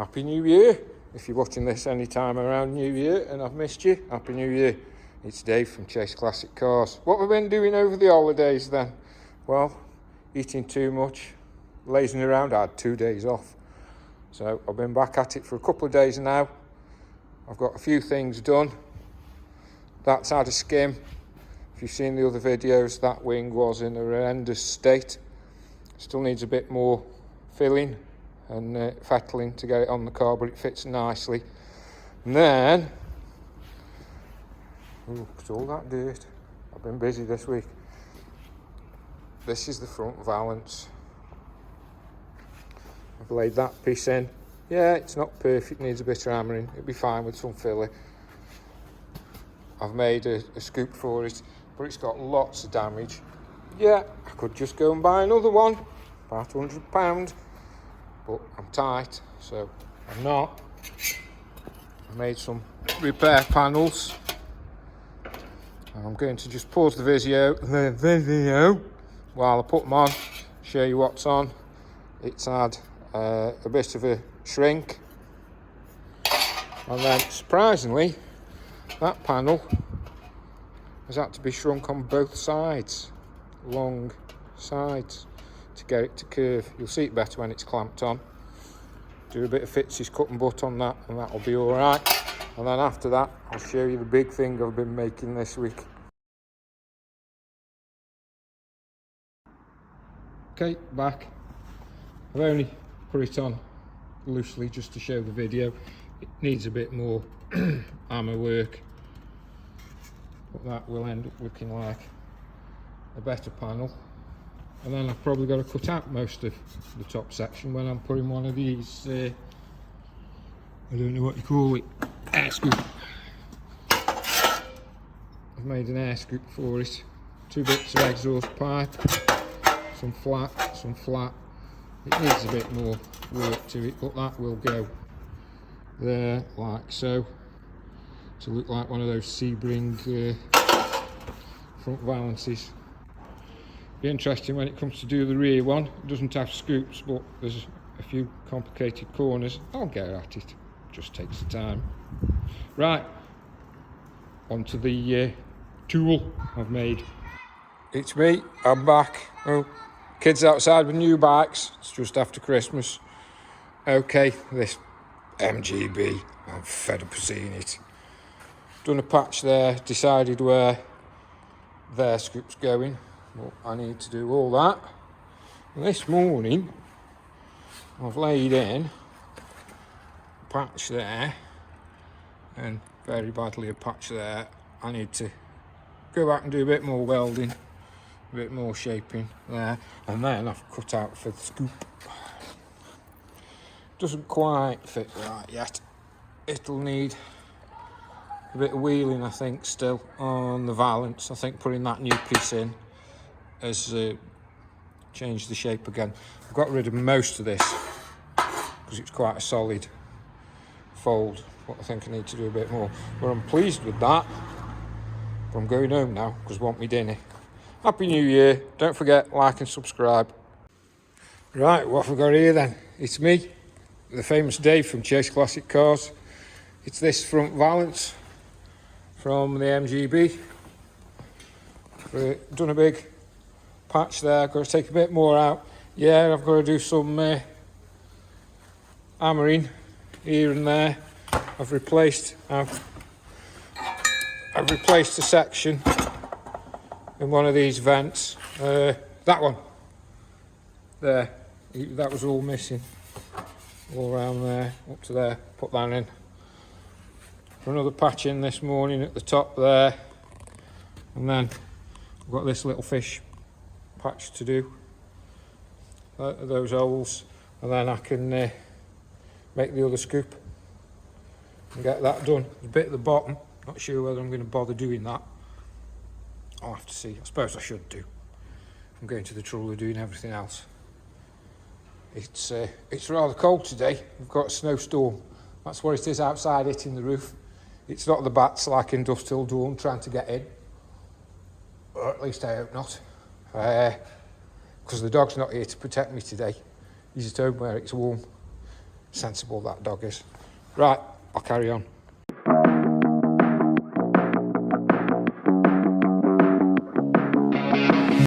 Happy New Year. If you're watching this any time around New Year and I've missed you, Happy New Year. It's Dave from Chase Classic Cars. What have I been doing over the holidays then? Well, eating too much, lazing around. I had 2 days off. So I've been back at it for a couple of days now. I've got a few things done. That's had a skim. If you've seen the other videos, that wing was in a horrendous state. Still needs a bit more filling and fettling to get it on the car, but it fits nicely. And then, look at all that dirt. I've been busy this week. This is the front valance. I've laid that piece in. Yeah, it's not perfect, needs a bit of hammering. It'll be fine with some filler. I've made a scoop for it, but it's got lots of damage. Yeah, I could just go and buy another one, about £100, but I'm tight, so I'm not. I made some repair panels. I'm going to just pause the video while I put them on, show you what's on. It's had a bit of a shrink, and then surprisingly that panel has had to be shrunk on both sides, long sides, to get it to curve. You'll see it better when it's clamped on. Do a bit of Fitz's cut and butt on that and that'll be alright. And then after that I'll show you the big thing I've been making this week. Okay, back. I've only put it on loosely just to show the video. It needs a bit more hammer work, but that will end up looking like a better panel. And then I've probably got to cut out most of the top section when I'm putting one of these, I don't know what you call it, air scoop. I've made an air scoop for it. 2 bits of exhaust pipe, some flat, some flat. It needs a bit more work to it, but that will go there like so, to look like one of those Sebring front valances. Be interesting when it comes to do the rear one. It doesn't have scoops, but there's a few complicated corners. I'll get at it, just takes the time. Right, onto the tool I've made. It's me, I'm back. Oh, kids outside with new bikes. It's just after Christmas. Okay, this MGB, I'm fed up of seeing it. Done a patch there, decided where their scoop's going. Well, I need to do all that. And this morning I've laid in a patch there and very badly a patch there. I need to go back and do a bit more welding, a bit more shaping there, and then I've cut out for the scoop. Doesn't quite fit right yet. It'll need a bit of wheeling, I think, still on the valance. I think putting that new piece in has changed the shape again. I've got rid of most of this because it's quite a solid fold, but I think I need to do a bit more. But I'm pleased with that. But I'm going home now because I want my dinner. Happy New Year. Don't forget, like and subscribe. Right, what have we got here then? It's me, the famous Dave from Chase Classic Cars. It's this front valance from the MGB. We've done a big patch there. I've got to take a bit more out. Yeah, I've got to do some hammering here and there. I've replaced a section in one of these vents. That one there, that was all missing, all around there, up to there. Put that in. Another patch in this morning at the top there, and then I've got this little fish patch to do, those holes, and then I can make the other scoop and get that done. There's a bit at the bottom, not sure whether I'm going to bother doing that. I'll have to see. I suppose I should do. I'm going to the trouble of doing everything else. It's rather cold today. We've got a snowstorm. That's what it is outside hitting the roof. It's not the bats like in Dusk Till Dawn trying to get in, or at least I hope not, because the dog's not here to protect me today. He's at home where it's warm. sensible, that dog is. Right, I'll carry on.